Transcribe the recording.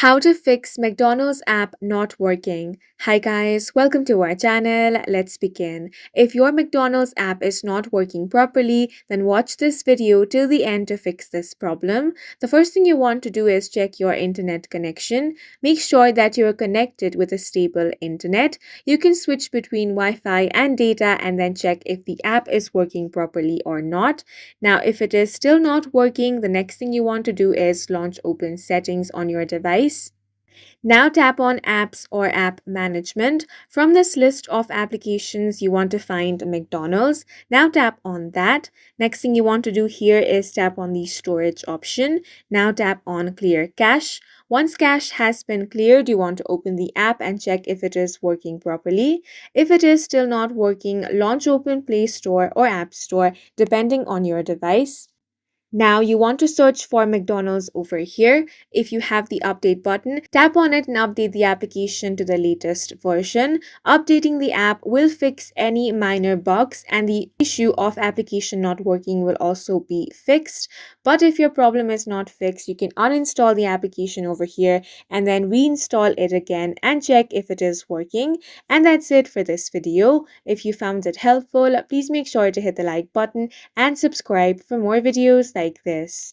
How to fix McDonald's app not working. Hi guys, welcome to our channel. Let's begin. If your McDonald's app is not working properly, then watch this video till the end to fix this problem. The first thing you want to do is check your internet connection. Make sure that you are connected with a stable internet. You can switch between Wi-Fi and data and then check if the app is working properly or not. Now, if it is still not working, the next thing you want to do is launch open settings on your device. Now tap on Apps or App Management. From this list of applications, you want to find McDonald's. Now tap on that. Next thing you want to do here is tap on the storage option. Now tap on Clear Cache. Once cache has been cleared, you want to open the app and check if it is working properly. If it is still not working, launch open Play Store or App Store depending on your device. Now you want to search for McDonald's over here. If you have the update button, tap on it and update the application to the latest version. Updating the app will fix any minor bugs and the issue of application not working will also be fixed. But if your problem is not fixed, you can uninstall the application over here and then reinstall it again and check if it is working. And that's it for this video. If you found it helpful, please make sure to hit the like button and subscribe for more videos like this.